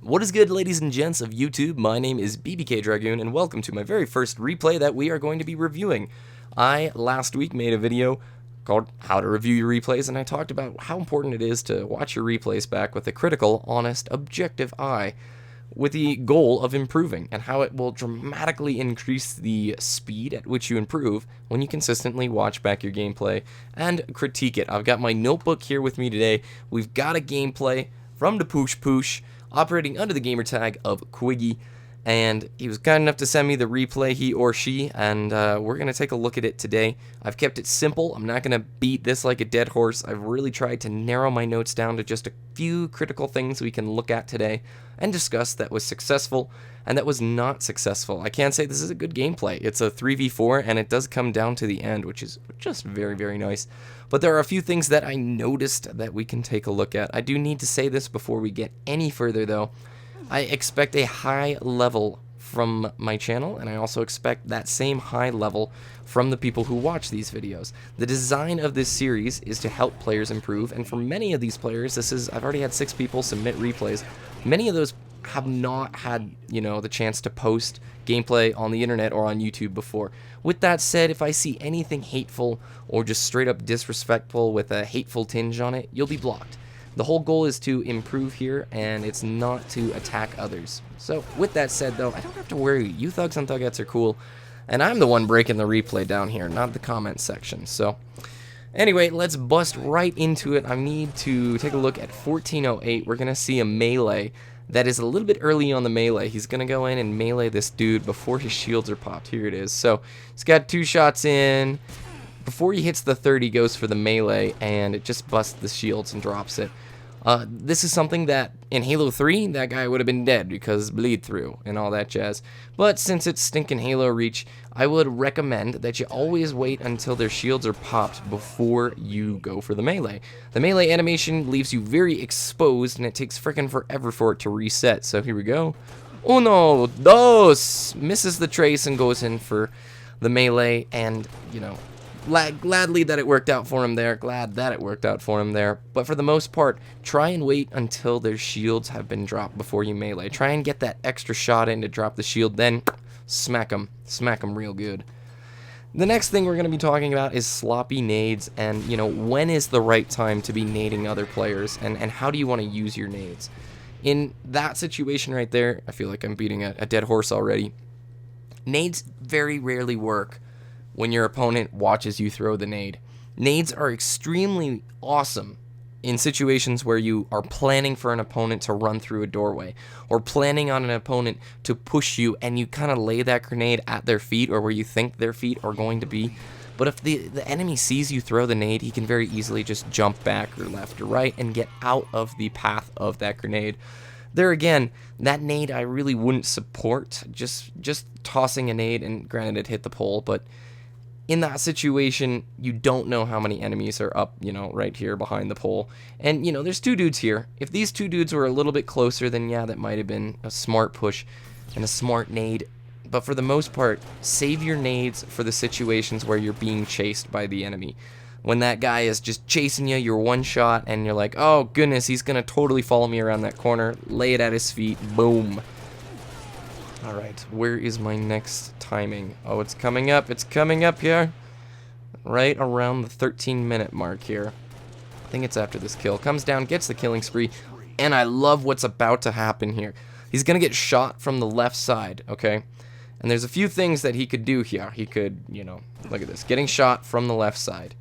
What is good, ladies and gents of YouTube? My name is BBK Dragoon, and welcome to my very first replay that we are going to be reviewing. I, last week, made a video called How to Review Your Replays, and I talked about how important it is to watch your replays back with a critical, honest, objective eye, with the goal of improving, and how it will dramatically increase the speed at which you improve when you consistently watch back your gameplay and critique it. I've got my notebook here with me today. We've got a gameplay from the Poosh Poosh, operating under the gamertag of Quiggy, and he was kind enough to send me the replay, he or she, and we're going to take a look at it today. I've kept it simple. I'm not going to beat this like a dead horse. I've really tried to narrow my notes down to just a few critical things we can look at today and discuss that was successful and that was not successful. I can't say this is a good gameplay. It's a 3v4, and it does come down to the end, which is just very, very nice. But there are a few things that I noticed that we can take a look at. I do need to say this before we get any further, though. I expect a high level from my channel, and I also expect that same high level from the people who watch these videos. The design of this series is to help players improve, and for many of these players, I've already had 6 people submit replays. Many of those have not had, the chance to post gameplay on the internet or on YouTube before. With that said, if I see anything hateful or just straight up disrespectful with a hateful tinge on it, you'll be blocked. The whole goal is to improve here, and it's not to attack others. So with that said, though, I don't have to worry. You thugs and thugettes are cool, and I'm the one breaking the replay down here, not the comment section. So anyway, let's bust right into it. I need to take a look at 1408. We're going to see a melee that is a little bit early on the melee. He's going to go in and melee this dude before his shields are popped. Here it is. So he's got 2 shots in. Before he hits the third, he goes for the melee, and it just busts the shields and drops it. This is something that in Halo 3, that guy would have been dead because bleed through and all that jazz. But since it's stinking Halo Reach, I would recommend that you always wait until their shields are popped before you go for the melee. The melee animation leaves you very exposed, and it takes frickin' forever for it to reset. So here we go. Uno, dos! Misses the trace and goes in for the melee, and, gladly that it worked out for him there. Glad that it worked out for him there. But for the most part, try and wait until their shields have been dropped before you melee. Try and get that extra shot in to drop the shield, then smack them. Smack them real good. The next thing we're going to be talking about is sloppy nades, and, when is the right time to be nading other players, and how do you want to use your nades? In that situation right there, I feel like I'm beating a dead horse already. Nades very rarely work when your opponent watches you throw the nade. Nades are extremely awesome in situations where you are planning for an opponent to run through a doorway, or planning on an opponent to push you, and you kind of lay that grenade at their feet or where you think their feet are going to be. But if the enemy sees you throw the nade, he can very easily just jump back or left or right and get out of the path of that grenade. There again, that nade I really wouldn't support, just tossing a nade, and granted it hit the pole, but in that situation, you don't know how many enemies are up, right here behind the pole. And, there's 2 dudes here. If these 2 dudes were a little bit closer, then yeah, that might have been a smart push and a smart nade. But for the most part, save your nades for the situations where you're being chased by the enemy. When that guy is just chasing you, you're one shot, and you're like, oh goodness, he's going to totally follow me around that corner. Lay it at his feet. Boom. Alright, where is my next timing? Oh, it's coming up. It's coming up here. Right around the 13-minute mark here. I think it's after this kill. Comes down, gets the killing spree, and I love what's about to happen here. He's going to get shot from the left side, okay? And there's a few things that he could do here. He could, look at this. Getting shot from the left side.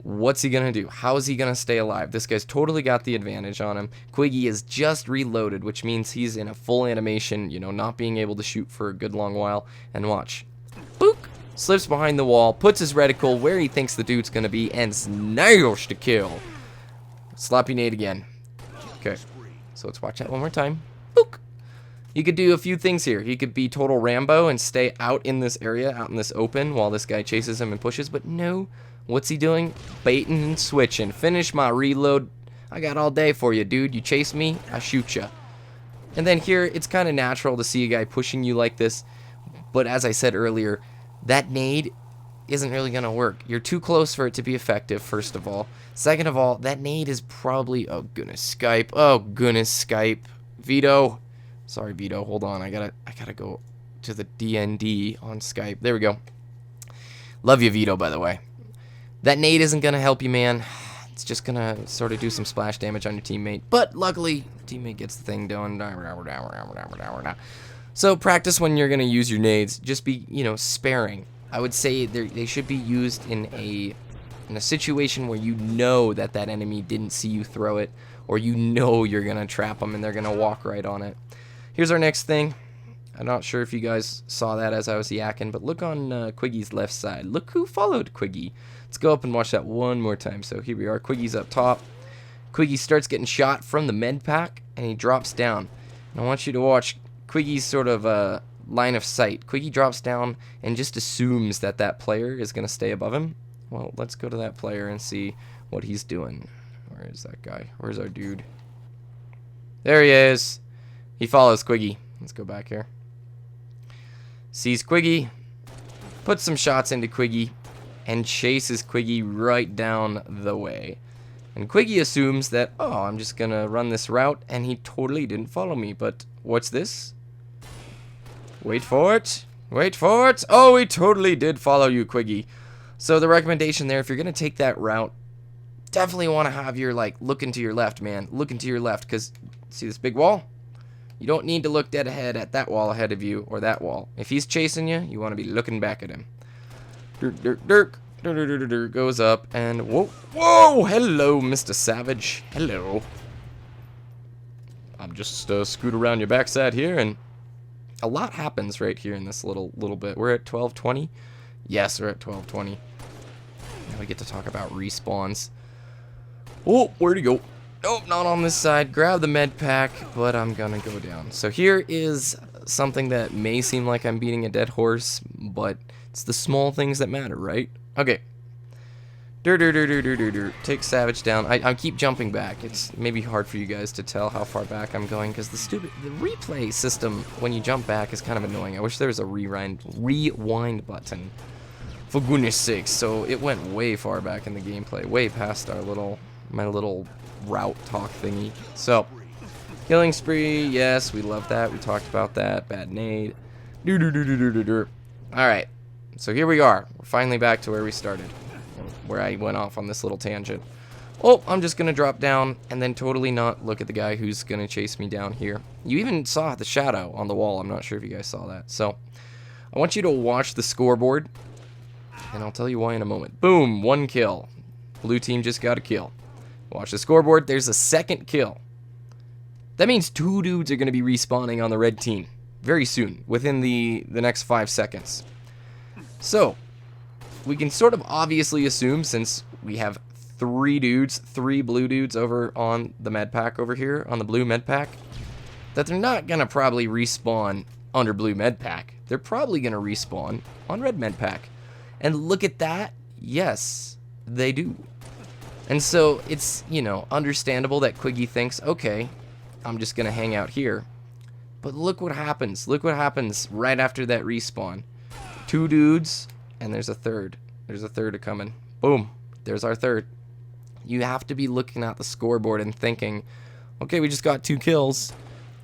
What's he going to do? How is he going to stay alive? This guy's totally got the advantage on him. Quiggy is just reloaded, which means he's in a full animation, not being able to shoot for a good long while. And watch. Boop! Slips behind the wall, puts his reticle where he thinks the dude's going to be, and nails the kill. Sloppy nade again. Okay, so let's watch that one more time. Boop! He could do a few things here. He could be total Rambo and stay out in this area, out in this open, while this guy chases him and pushes, but no. What's he doing? Baiting and switching. Finish my reload. I got all day for you, dude. You chase me, I shoot you. And then here, it's kind of natural to see a guy pushing you like this. But as I said earlier, that nade isn't really going to work. You're too close for it to be effective, first of all. Second of all, that nade is probably... Oh, goodness, Skype. Oh, goodness, Skype. Vito. Sorry, Vito. Hold on. I gotta go to the DND on Skype. There we go. Love you, Vito, by the way. That nade isn't gonna help you, man. It's just gonna sort of do some splash damage on your teammate. But luckily, teammate gets the thing done. So practice when you're gonna use your nades. Just be, sparing. I would say they should be used in a situation where you know that enemy didn't see you throw it, or you know you're gonna trap them and they're gonna walk right on it. Here's our next thing. I'm not sure if you guys saw that as I was yakking, but look on Quiggy's left side. Look who followed Quiggy. Let's go up and watch that one more time. So here we are. Quiggy's up top. Quiggy starts getting shot from the med pack, and he drops down. And I want you to watch Quiggy's sort of line of sight. Quiggy drops down and just assumes that player is going to stay above him. Well, let's go to that player and see what he's doing. Where is that guy? Where's our dude? There he is. He follows Quiggy. Let's go back here. Sees Quiggy, puts some shots into Quiggy, and chases Quiggy right down the way. And Quiggy assumes that, oh, I'm just gonna run this route, and he totally didn't follow me. But what's this? Wait for it. Wait for it. Oh, he totally did follow you, Quiggy. So the recommendation there, if you're gonna take that route, definitely want to have your, looking to your left, man. Looking to your left, because, see this big wall? You don't need to look dead ahead at that wall ahead of you, or that wall. If he's chasing you, you want to be looking back at him. Dirk, dirk, dirk. Dirk, dirk, dirk, dirk, goes up, and whoa, whoa, hello, Mr. Savage. Hello. I'm just scoot around your backside here, and a lot happens right here in this little bit. We're at 12:20. Yes, we're at 12:20. Now we get to talk about respawns. Oh, where'd he go? Nope, not on this side. Grab the med pack, but I'm gonna go down. So here is something that may seem like I'm beating a dead horse, but it's the small things that matter, right? Okay. Take Savage down. I keep jumping back. It's maybe hard for you guys to tell how far back I'm going, because the replay system when you jump back is kind of annoying. I wish there was a rewind button. For goodness sakes. So it went way far back in the gameplay, way past my little route talk thingy. So killing spree, yes, we love that. We talked about that. Bad nade. Alright, so here we are. We're finally back to where we started, where I went off on this little tangent. Oh, I'm just gonna drop down and then totally not look at the guy who's gonna chase me down here. You even saw the shadow on the wall. I'm not sure if you guys saw that. So I want you to watch the scoreboard, and I'll tell you why in a moment. Boom, 1 kill. Blue team just got a kill. Watch the scoreboard. There's a second kill. That means 2 dudes are going to be respawning on the red team very soon, within the next 5 seconds. So, we can sort of obviously assume, since we have 3 blue dudes over on the med pack over here, on the blue med pack, that they're not going to probably respawn under blue med pack. They're probably going to respawn on red med pack. And look at that. Yes, they do. And so it's, understandable that Quiggy thinks, okay, I'm just going to hang out here. But look what happens. Look what happens right after that respawn. 2 dudes, and there's a third. There's a third coming. Boom. There's our third. You have to be looking at the scoreboard and thinking, okay, we just got 2 kills.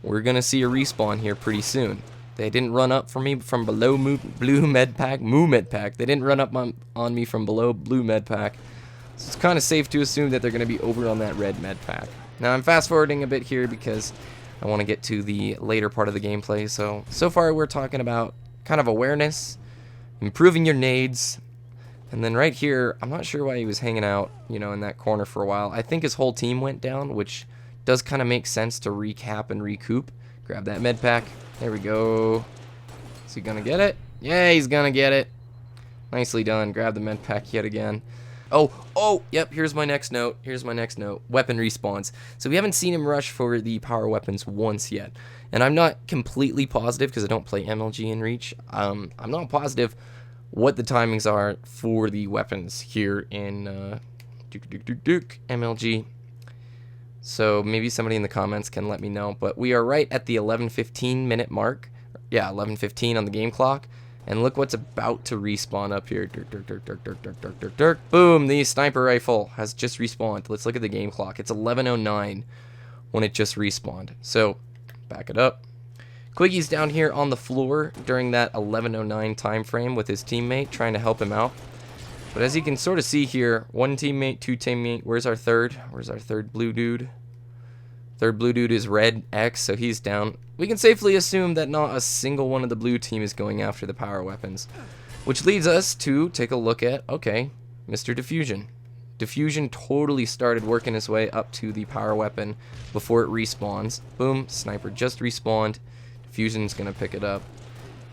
We're going to see a respawn here pretty soon. They didn't run up for me from below blue med pack. They didn't run up on me from below blue med pack. So it's kind of safe to assume that they're going to be over on that red med pack. Now I'm fast forwarding a bit here because I want to get to the later part of the gameplay. So far we're talking about kind of awareness, improving your nades, and then right here, I'm not sure why he was hanging out, in that corner for a while. I think his whole team went down, which does kind of make sense to recap and recoup. Grab that med pack. There we go. Is he going to get it? Yeah, he's going to get it. Nicely done. Grab the med pack yet again. Oh, yep, here's my next note. Weapon respawns. So we haven't seen him rush for the power weapons once yet. And I'm not completely positive, because I don't play MLG in Reach. I'm not positive what the timings are for the weapons here in MLG. So maybe somebody in the comments can let me know. But we are right at the 11:15 minute mark. Yeah, 11:15 on the game clock. And look what's about to respawn up here. Boom, the sniper rifle has just respawned. Let's look at the game clock. It's 11:09 when it just respawned. So Back it up. Quiggy's down here on the floor during that 11:09 time frame with his teammate, trying to help him out. But as you can sort of see here, one teammate, two teammate. Where's our third? Where's our third blue dude? Third blue dude is red X, so he's down. We can safely assume that not a single one of the blue team is going after the power weapons. Which leads us to take a look at, okay, Mr. Diffusion. Diffusion totally started working his way up to the power weapon before it respawns. Boom, sniper just respawned. Diffusion's going to pick it up.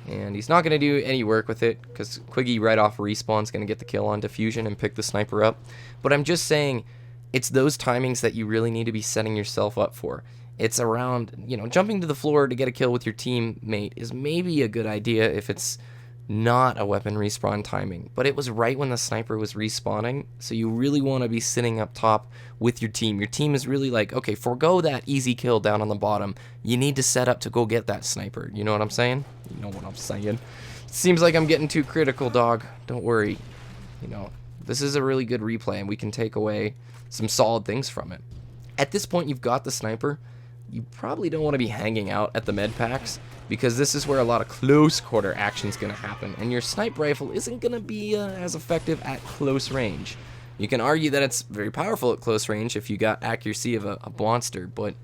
And he's not going to do any work with it because Quiggy right off respawn's going to get the kill on Diffusion and pick the sniper up. But I'm just saying, it's those timings that you really need to be setting yourself up for. It's around, you know, jumping to the floor to get a kill with your teammate is maybe a good idea if it's not a weapon respawn timing, but it was right when the sniper was respawning, so you really want to be sitting up top with your team. Your team is really like, okay, forgo that easy kill down on the bottom. You need to set up to go get that sniper. You know what I'm saying? You know what I'm saying. Seems like I'm getting too critical, dog. Don't worry. You know, this is a really good replay, and we can take away some solid things from it. At this point, you've got the sniper. You probably don't want to be hanging out at the med packs, because this is where a lot of close quarter action is going to happen, and your sniper rifle isn't going to be as effective at close range. You can argue that it's very powerful at close range if you got accuracy of a monster, but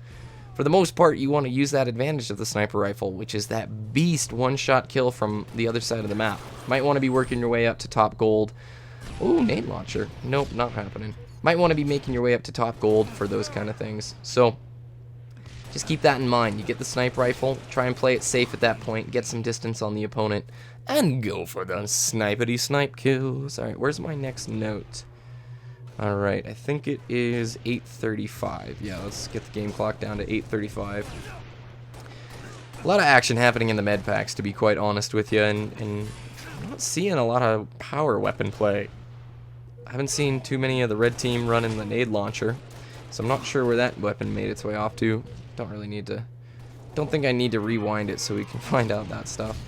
for the most part, you want to use that advantage of the sniper rifle, which is that beast one-shot kill from the other side of the map. Might want to be working your way up to top gold. Oh, nade launcher. Nope, not happening. Might want to be making your way up to top gold for those kind of things. So just keep that in mind. You get the sniper rifle, try and play it safe at that point, get some distance on the opponent, and go for the snipity snipe kills. Alright, where's my next note? Alright, I think it is 8:35. Yeah, let's get the game clock down to 8:35. A lot of action happening in the med packs, to be quite honest with you, and I'm not seeing a lot of power weapon play. I haven't seen too many of the red team running the nade launcher, so I'm not sure where that weapon made its way off to. Don't think I need to rewind it so we can find out that stuff.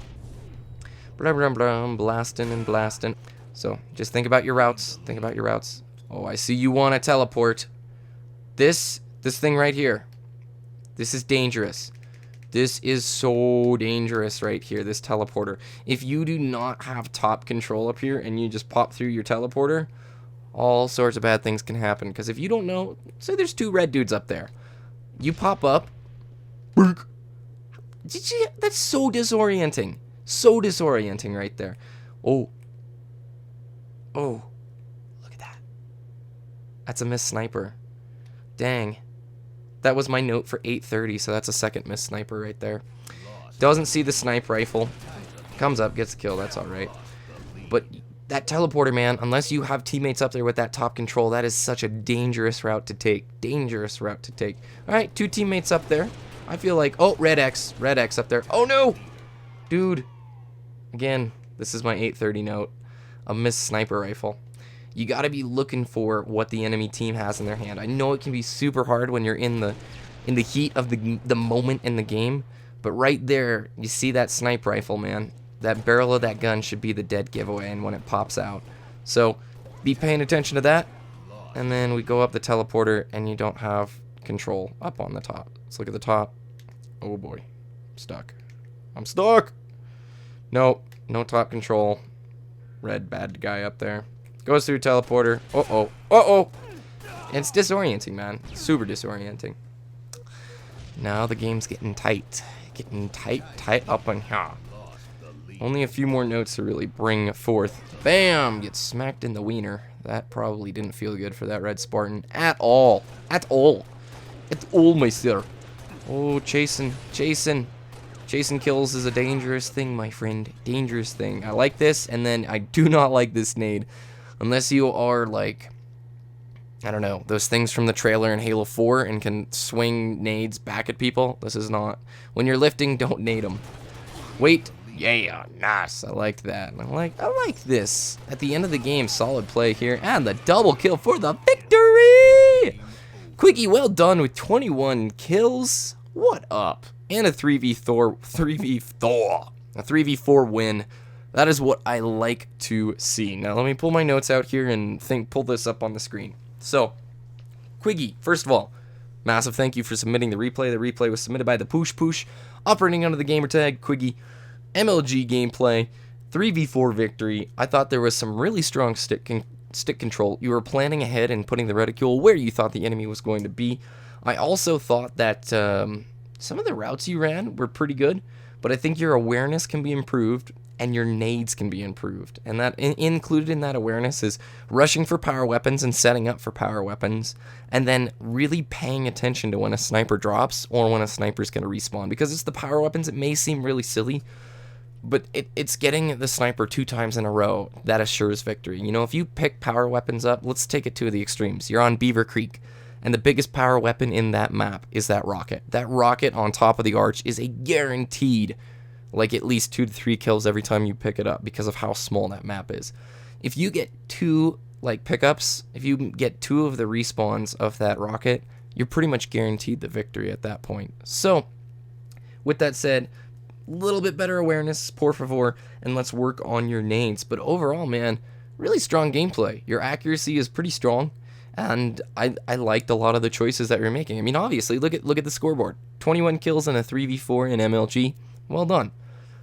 Blah, blah, blah, blasting and blasting. So just think about your routes. Think about your routes. Oh, I see you want to teleport. This thing right here. This is dangerous. This is so dangerous right here, this teleporter. If you do not have top control up here and you just pop through your teleporter, all sorts of bad things can happen. Because if you don't know, say there's two red dudes up there. You pop up. That's so disorienting. So disorienting right there. Oh. Oh. Look at that. That's a missed sniper. Dang. That was my note for 8:30, so that's a second missed sniper right there. Doesn't see the snipe rifle. Comes up, gets the kill, that's alright. But that teleporter, man, unless you have teammates up there with that top control, that is such a dangerous route to take. Dangerous route to take. Alright, two teammates up there. I feel like, oh, red X up there. Oh no! Dude. Again, this is my 8:30 note. A missed sniper rifle. You gotta be looking for what the enemy team has in their hand. I know it can be super hard when you're in the heat of the moment in the game, but right there, you see that sniper rifle, man. That barrel of that gun should be the dead giveaway and when it pops out. So be paying attention to that. And then we go up the teleporter and you don't have control up on the top. Let's look at the top. Oh boy. I'm stuck. I'm stuck! Nope. No top control. Red bad guy up there. Goes through teleporter. Uh-oh. Uh-oh! It's disorienting, man. Super disorienting. Now the game's getting tight. Getting tight up on here. Only a few more notes to really bring forth. Bam! Gets smacked in the wiener. That probably didn't feel good for that red Spartan at all. At all. At all, my sir. Oh, chasing. Chasing kills is a dangerous thing, my friend. Dangerous thing. I like this, and then I do not like this nade. Unless you are, like, I don't know, those things from the trailer in Halo 4 and can swing nades back at people. This is not. When you're lifting, don't nade them. Wait. Yeah, nice. I liked that. I like this. At the end of the game, solid play here. And the double kill for the victory! Quiggy, well done with 21 kills. What up? And a 3v4 win. That is what I like to see. Now, let me pull my notes out here and pull this up on the screen. So, Quiggy, first of all, Massive thank you for submitting the replay. The replay was submitted by the Poosh, operating under the gamertag Quiggy. MLG gameplay, 3v4 victory. I thought there was some really strong stick control. You were planning ahead and putting the reticule where you thought the enemy was going to be. I also thought that some of the routes you ran were pretty good, but I think your awareness can be improved and your nades can be improved. And that included in that awareness is rushing for power weapons and setting up for power weapons, and then really paying attention to when a sniper drops or when a sniper's going to respawn. Because it's the power weapons, it may seem really silly, but it's getting the sniper 2 times in a row that assures victory. You know, if you pick power weapons up, let's take it to the extremes. You're on Beaver Creek, and the biggest power weapon in that map is that rocket. That rocket on top of the arch is a guaranteed, like, at least 2 to 3 kills every time you pick it up because of how small that map is. If you get 2, like, pickups, if you get 2 of the respawns of that rocket, you're pretty much guaranteed the victory at that point. So, with that said, little bit better awareness, por favor, and let's work on your nades. But overall, man, really strong gameplay. Your accuracy is pretty strong, and I liked a lot of the choices that you're making. I mean, obviously, look at the scoreboard. 21 kills in a 3v4 in MLG. Well done.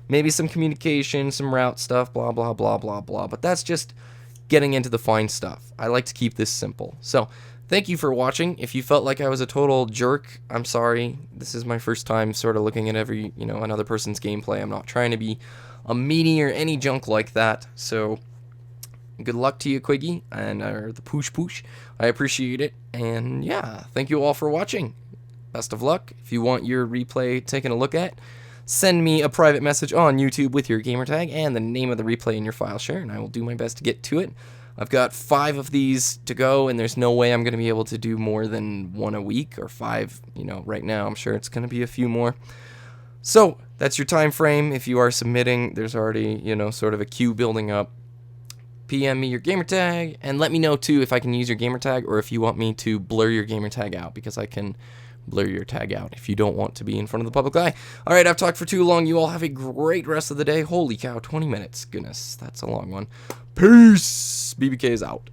Maybe some communication, some route stuff, blah, blah, blah, blah, blah. But that's just getting into the fine stuff. I like to keep this simple. So, thank you for watching. If you felt like I was a total jerk, I'm sorry. This is my first time sort of looking at another person's gameplay. I'm not trying to be a meanie or any junk like that. So, good luck to you, Quiggy, and the Poosh. I appreciate it. And yeah, thank you all for watching. Best of luck. If you want your replay taken a look at, send me a private message on YouTube with your gamertag and the name of the replay in your file share, and I will do my best to get to it. I've got 5 of these to go, and there's no way I'm going to be able to do more than 1 a week, or 5, right now. I'm sure it's going to be a few more. So, that's your time frame. If you are submitting, there's already, sort of a queue building up. PM me your gamertag, and let me know, too, if I can use your gamertag, or if you want me to blur your gamertag out, because I can blur your tag out if you don't want to be in front of the public eye. Alright, I've talked for too long. You all have a great rest of the day. Holy cow, 20 minutes. Goodness, that's a long one. Peace! BBK is out.